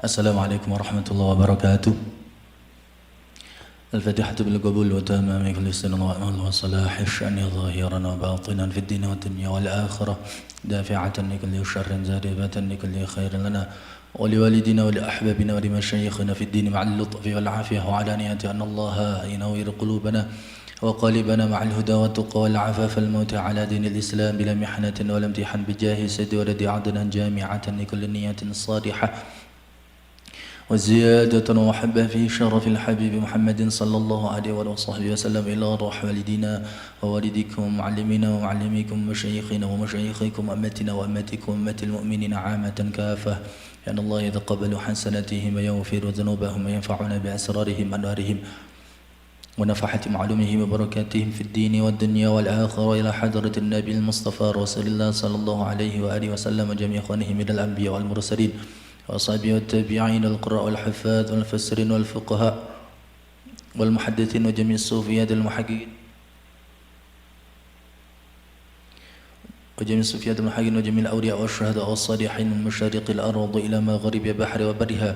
السلام عليكم ورحمة الله وبركاته. الفاتحة بالقبول وتمام كل سنة وصلاح الشأن ظاهرا وباطنا في الدين والدنيا والآخرة، دافعة لكل شر زاربة لكل خير لنا ولوالدنا ولأحبابنا ولمشايخنا في الدين مع اللطف والعافية وعلانية، أن الله ينور قلوبنا وقالبنا مع الهدى والتقى والعفاف الموت على دين الإسلام بلا محنة ولا امتحان بجاه سيد ولد عدنا جامعة لكل نية صالحة وزيادة ومحبة في شرف الحبيب محمد صلى الله عليه وصحبه وسلم إلى روح والدينا ووالدكم ومعلمنا ومعلميكم ومشايخنا ومشايخكم أمتنا وأمتكم أمة المؤمنين عامة كافة، أن الله يتقبل حسناتهم ويغفر ذنوبهم وينفعنا بأسرارهم وأنوارهم ونفحة معلومهم وبركاتهم في الدين والدنيا والآخرة، إلى حضرة النبي المصطفى رسول الله صلى الله عليه وآله وسلم وجميع إخوانه من الأنبياء والمرسلين وأصحابه والتابعين والقراء والحفاظ والمفسرين والفقهاء والمحدثين وجميع الصوفيات المحققين وجميع الأولياء والشهداء والصالحين من مشارق الأرض إلى مغرب البحر وبرها،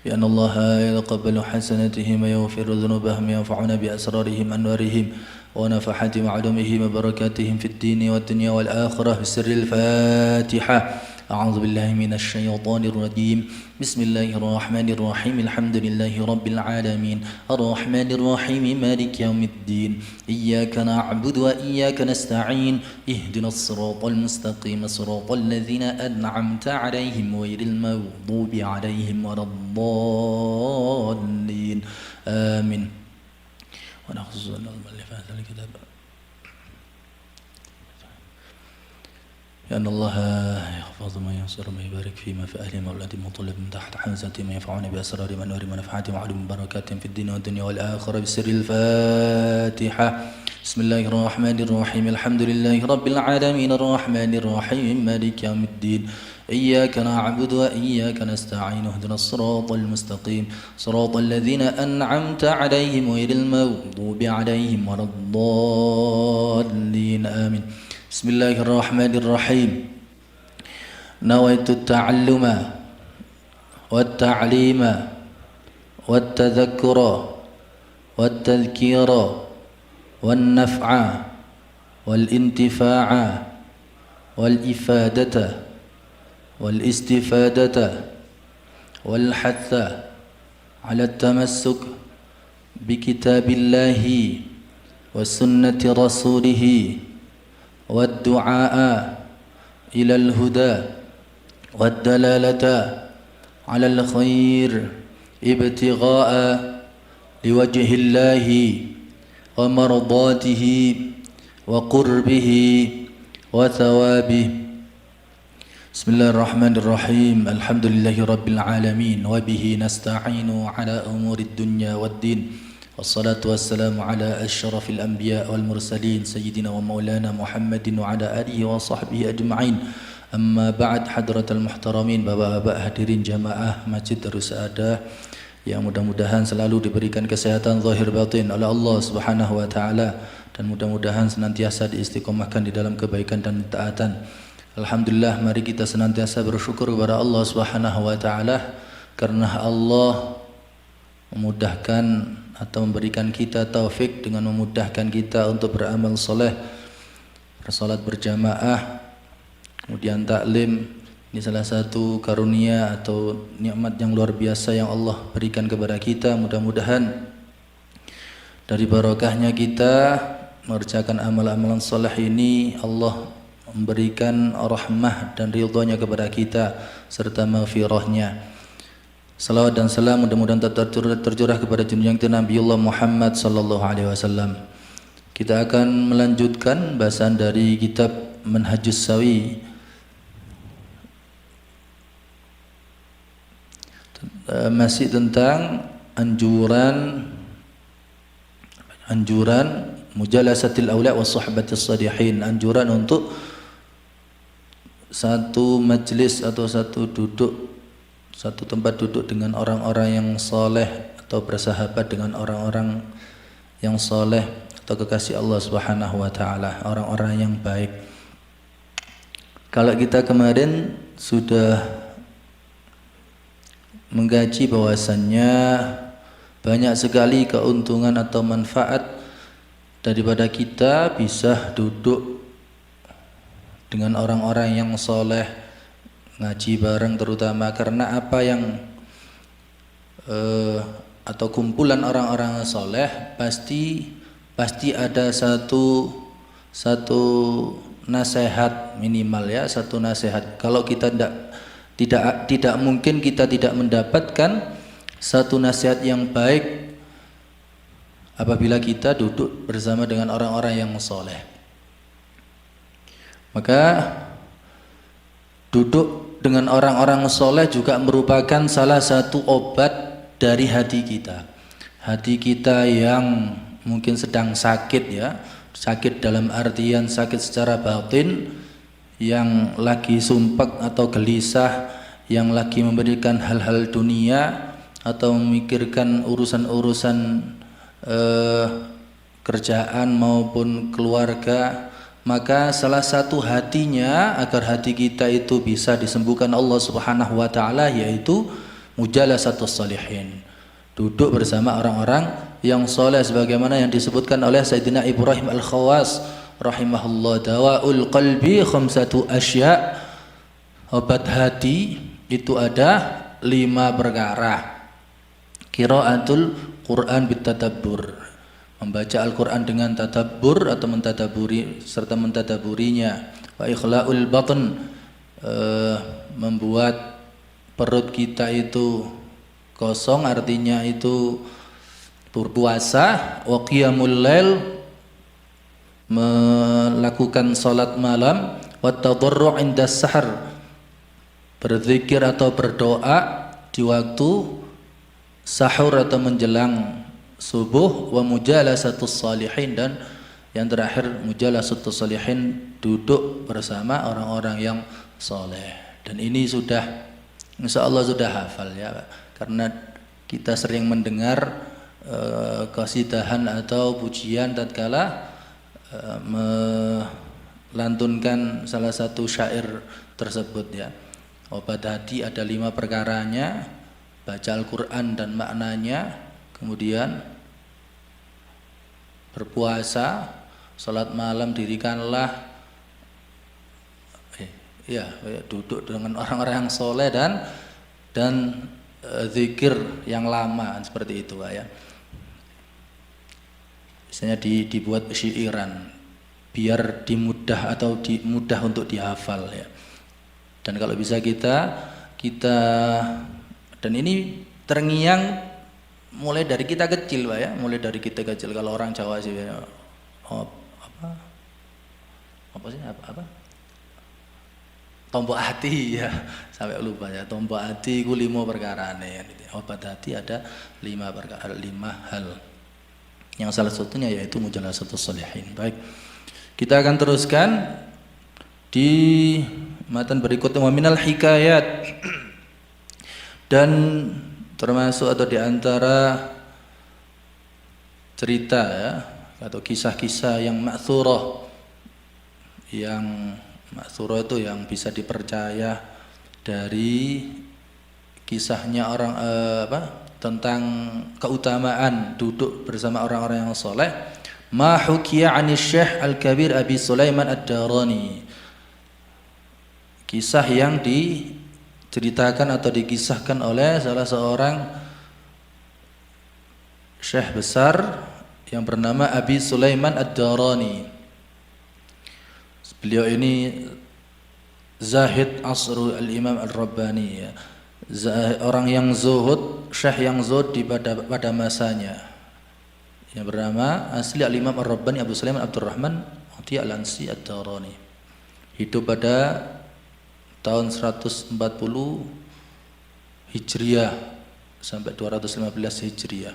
بأن الله يتقبل حسناتهم ويغفر ذنوبهم وينفعنا بأسرارهم أنوارهم ونفحات معلومهم وبركاتهم في الدين والدنيا والآخرة بسر الفاتحة. أعوذ بالله من الشيطان الرجيم. بسم الله الرحمن الرحيم. الحمد لله رب العالمين الرحمن الرحيم مالك يوم الدين، إياك نعبد وإياك نستعين، اهدنا الصراط المستقيم صراط الذين أنعمت عليهم غير المغضوب عليهم ولا الضالين آمين. ونخص المؤلف هذا الكتاب لأن الله يحفظ ما ينصر ما يبارك فيما في أهل مولد مطلب من تحت حمزة ما ينفعون بأسرار منور ونفعات معلوم بركات في الدين والدنيا والآخرة بسر الفاتحة. بسم الله الرحمن الرحيم. الحمد لله رب العالمين الرحمن الرحيم مالك يوم الدين، إياك نعبد وإياك نستعين، اهدنا الصراط المستقيم صراط الذين أنعمت عليهم غير المغضوب عليهم ولا الضالين آمين. بسم الله الرحمن الرحيم. نويت التعلم والتعليم والتذكر والتذكير والنفع والانتفاع والإفادة والاستفادة والحث على التمسك بكتاب الله وسنة رسوله والدعاء إلى الهدى والدلالة على الخير ابتغاء لوجه الله ومرضاته وقربه وثوابه. بسم الله الرحمن الرحيم. الحمد لله رب العالمين وبه نستعين على أمور الدنيا والدين، والصلاة والسلام على أشرف الأنبياء والمرسلين سيدنا ومولانا محمد وعلى آله وصحبه أجمعين. أما بعد، حضرة المحترمين, bapak-bapak hadirin jamaah Masjid Darus Saadah yang mudah-mudahan selalu diberikan kesehatan zahir batin oleh Allah Subhanahu wa taala, dan mudah-mudahan senantiasa diistiqomahkan di dalam kebaikan dan taatan. Alhamdulillah, mari kita senantiasa bersyukur kepada Allah Subhanahu wa taala karena Allah memudahkan atau memberikan kita taufik dengan memudahkan kita untuk beramal soleh, bersalat berjamaah, kemudian taklim. Ini salah satu karunia atau nikmat yang luar biasa yang Allah berikan kepada kita. Mudah-mudahan dari barokahnya kita mengerjakan amalan-amalan soleh ini, Allah memberikan rahmah dan ridhonya kepada kita serta maghfirahnya. Salawat dan salam mudah-mudahan tercurah kepada junjungan kita Nabiullah Muhammad sallallahu alaihi wasallam. Kita akan melanjutkan bahasan dari kitab Manhajus Sawi, masih tentang anjuran mujalasatil aula wa suhbatis salihin, anjuran untuk satu majlis atau satu tempat duduk dengan orang-orang yang soleh atau bersahabat dengan orang-orang yang soleh atau kekasih Allah Subhanahu wa taala, orang-orang yang baik. Kalau kita kemarin sudah mengkaji bahwasannya banyak sekali keuntungan atau manfaat daripada kita bisa duduk dengan orang-orang yang soleh, ngaji bareng, terutama karena apa yang atau kumpulan orang-orang soleh pasti ada satu nasihat minimal ya, satu nasihat. Kalau kita tidak mungkin kita tidak mendapatkan satu nasihat yang baik apabila kita duduk bersama dengan orang-orang yang soleh. Maka duduk dengan orang-orang soleh juga merupakan salah satu obat dari hati kita. Hati kita yang mungkin sedang sakit ya, sakit dalam artian sakit secara batin, yang lagi sumpek atau gelisah, yang lagi memberikan hal-hal dunia atau memikirkan urusan-urusan kerjaan maupun keluarga, maka salah satu hatinya agar hati kita itu bisa disembuhkan Allah Subhanahu wa taala yaitu mujalasatus sholihin, duduk bersama orang-orang yang soleh sebagaimana yang disebutkan oleh Sayyidina Ibrahim Al-Khawas rahimahullah, dawaul qalbi khamsatu asya, obat hati itu ada 5 perkara. Qiraatul Quran bitadabbur, membaca Al-Quran dengan tadabbur atau mentadaburi serta mentadaburinya. Wa ikhla'ul batn, membuat perut kita itu kosong, artinya itu berpuasa. Wa qiyamul lail, melakukan salat malam. Wa tadarru' inda sahar, berzikir atau berdoa di waktu sahur atau menjelang subuh. Wa mujalasatus sholihin, dan yang terakhir mujalasatus sholihin, duduk bersama orang-orang yang soleh. Dan ini sudah insya Allah sudah hafal ya, karena kita sering mendengar qasidahan atau pujian tatkala melantunkan salah satu syair tersebut ya. Obat hati ada 5 perkaranya: baca Al-Quran dan maknanya, kemudian berpuasa, salat malam dirikanlah, duduk dengan orang-orang yang soleh, dan zikir yang lama seperti itu ya. Misalnya dibuat syairan biar dimudah atau mudah untuk dihafal ya. Dan kalau bisa kita dan ini terngiang mulai dari kita kecil Pak ya, mulai dari kita kecil. Kalau orang Jawa sih ya, apa tombok hati ya, sampai lupa ya, tombok hati ku 5 perkarane ya. Obat hati ada 5 perkara, 5 hal. Yang salah satunya yaitu mujalasatus sholihin. Baik, kita akan teruskan di matan berikutnya. Wa minal hikayat, dan termasuk atau diantara cerita ya, atau kisah-kisah yang ma'thurah, yang ma'thurah itu yang bisa dipercaya dari kisahnya orang tentang keutamaan duduk bersama orang-orang yang soleh. Ma hukiya 'ani Syekh Al-Kabir Abi Sulaiman Ad-Darani, kisah yang diceritakan atau dikisahkan oleh salah seorang syekh besar yang bernama Abi Sulaiman Ad-Darani. Beliau ini zahid asru al-Imam Al-Rabbani ya. Orang yang zuhud, syekh yang zuhud pada masanya, yang bernama asli al-Imam Al-Rabbani Abu Sulaiman Abdurrahman Uti Al-Ansi Ad-Darani. Hidup pada tahun 140 Hijriah sampai 215 Hijriah,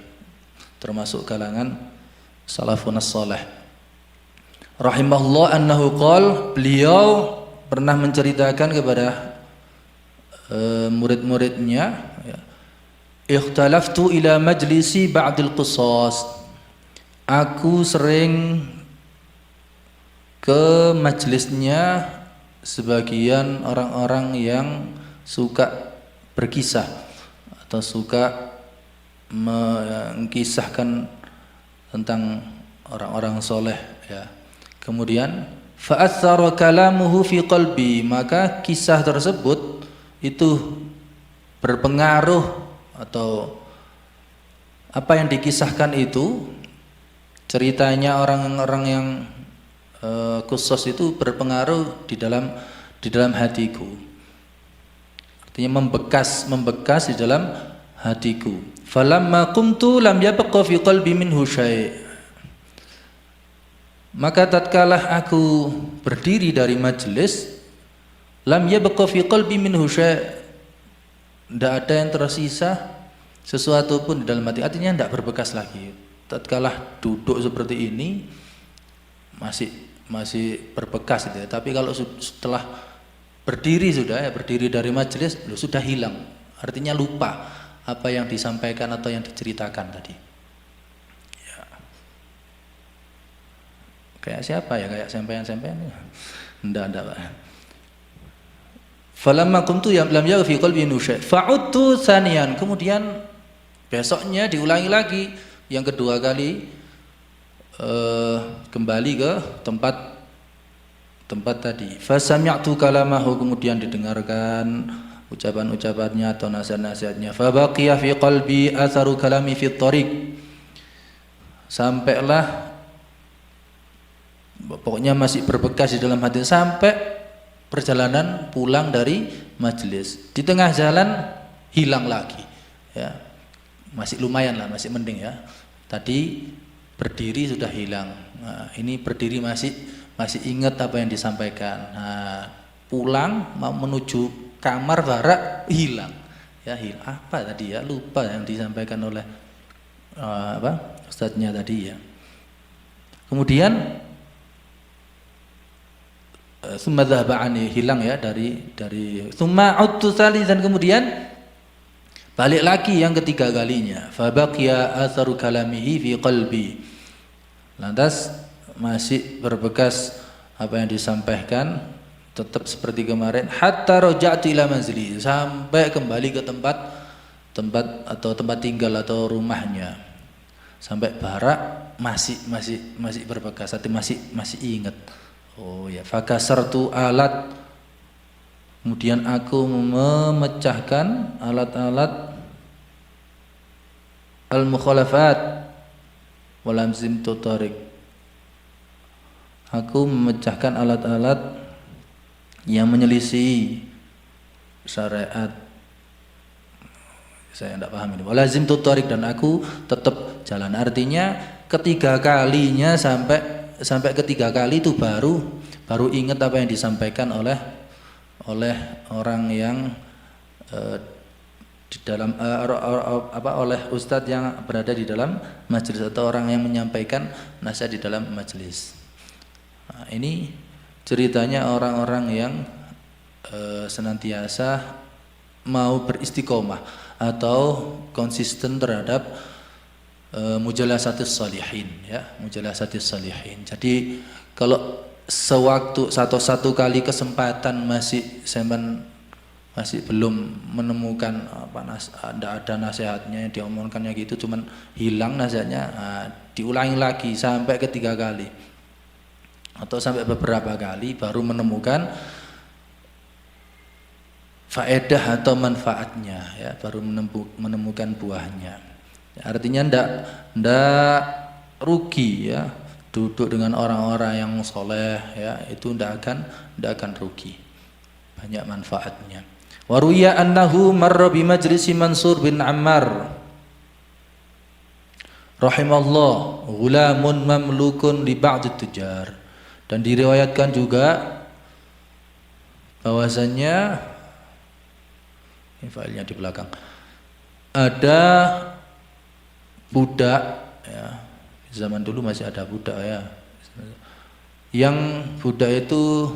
termasuk kalangan salafun as-salih. Rahimahullah annahu qala, beliau pernah menceritakan kepada murid-muridnya ya, ikhtalaftu ila majlisi ba'dil qusas, aku sering ke majelisnya sebagian orang-orang yang suka berkisah atau suka mengkisahkan tentang orang-orang soleh ya. Kemudian fa'athara kalamuhu fi qalbi, maka kisah tersebut itu berpengaruh, atau apa yang dikisahkan itu, ceritanya orang-orang yang khusus itu berpengaruh di dalam hatiku. Artinya membekas di dalam hatiku. Falamma qumtu lam yabqa fi qalbi minhu syai'. Maka tatkala aku berdiri dari majelis, lam yabqa fi qalbi minhu syai', tidak ada yang tersisa sesuatu pun di dalam hati. Artinya tidak berbekas lagi. Tatkala duduk seperti ini masih berbekas gitu ya. Tapi kalau setelah berdiri berdiri dari majelis sudah hilang. Artinya lupa apa yang disampaikan atau yang diceritakan tadi. Ya. Kayak siapa ya? Kayak sampean-sampean ya? Enggak Pak. Falamma kuntu lam yaghfi qalbi nusyai fa'udtu tsaniyan. Kemudian besoknya diulangi lagi yang kedua kali, kembali ke tempat tadi. Fasami'tu kalamahu, kemudian didengarkan ucapan-ucapannya atau nasihat-nasihatnya. Fa baqiya fi qalbi atharu kalami fi thariq. Sampailah, pokoknya masih berbekas di dalam hati sampai perjalanan pulang dari majelis. Di tengah jalan hilang lagi. Ya. Masih lumayan lah, masih mending ya. Tadi berdiri sudah hilang. Nah, ini berdiri masih ingat apa yang disampaikan. Nah, pulang mau menuju kamar barak hilang. Ya, hilang. Apa tadi ya? Lupa yang disampaikan oleh ustadznya tadi ya. Kemudian summa dhahaba ani, hilang ya dari summa udtu tsalitsan, kemudian balik lagi yang ketiga kalinya. Fa baqiya atharu kalamihi fi qalbi. Lantas masih berbekas apa yang disampaikan, tetap seperti kemarin. Hatta raja'tu ila manzili, sampai kembali ke tempat atau tempat tinggal atau rumahnya. Sampai barak masih berbekas, hati masih ingat. Oh ya, fakasartu alat, kemudian aku memecahkan alat-alat al-mukhalafat walamzim tutarik. Aku memecahkan alat-alat yang menyelisih syariat. Saya tidak paham ini. Walazim tutarik, dan aku tetap jalan. Artinya ketiga kalinya sampai ketiga kali itu baru ingat apa yang disampaikan oleh orang yang di dalam oleh ustadz yang berada di dalam majelis, atau orang yang menyampaikan nasihat di dalam majelis. Nah, ini ceritanya orang-orang yang senantiasa mau beristiqomah atau konsisten terhadap mujalasatis shalihin ya, mujalasatis shalihin. Jadi kalau satu kali kesempatan masih belum menemukan tidak ada nasihatnya yang diomongkannya gitu, cuman hilang nasihatnya, diulangi lagi sampai ketiga kali atau sampai beberapa kali baru menemukan faedah atau manfaatnya ya, baru menemukan buahnya. Artinya ndak rugi ya duduk dengan orang-orang yang soleh ya, itu ndak akan rugi, banyak manfaatnya. Waruya annahu marra bi majlisi Mansur bin Ammar rahimallah ghulamun mamlukun li ba'd tujar. Dan diriwayatkan juga bahwasannya, ini filenya di belakang, ada budak ya, zaman dulu masih ada budak ya, yang budak itu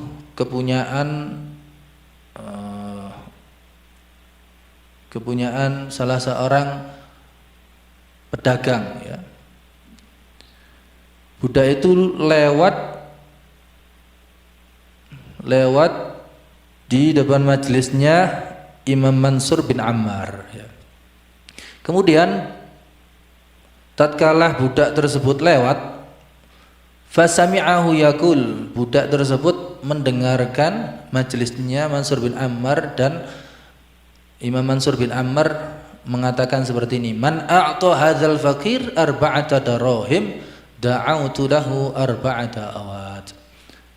kepunyaan salah seorang pedagang ya. Budak itu lewat di depan majelisnya Imam Mansur bin Ammar ya. Kemudian tatkala budak tersebut lewat, fasami'ahu yaqul, budak tersebut mendengarkan majelisnya Mansur bin Ammar, dan Imam Mansur bin Ammar mengatakan seperti ini, man a'ta hadzal faqir arba'ata darahim da'autu lahu arba'ata awad.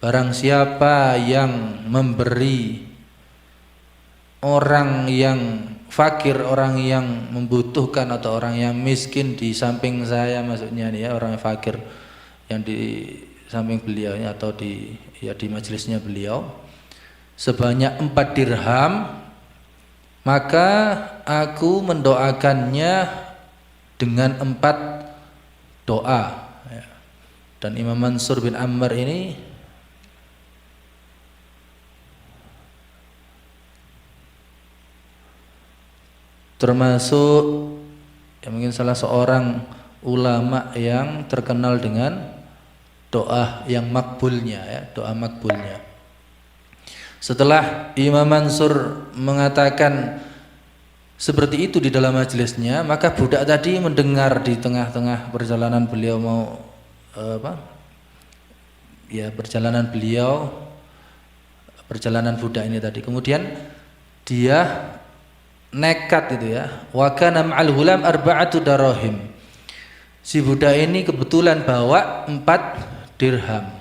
Barang siapa yang memberi orang yang fakir, orang yang membutuhkan atau orang yang miskin di samping saya, maksudnya nih ya, orang yang fakir yang di samping beliau atau di majelisnya beliau, sebanyak 4 dirham, maka aku mendoakannya dengan 4 doa. Dan Imam Mansur bin Ammar ini termasuk mungkin salah seorang ulama yang terkenal dengan doa yang makbulnya, ya, doa makbulnya. Setelah Imam Mansur mengatakan seperti itu di dalam majelisnya, maka budak tadi mendengar di tengah-tengah perjalanan beliau mau perjalanan budak ini tadi. Kemudian dia nekat itu ya, wa kana ma'al hulam arba'atu darahim. Si budak ini kebetulan bawa 4 dirham.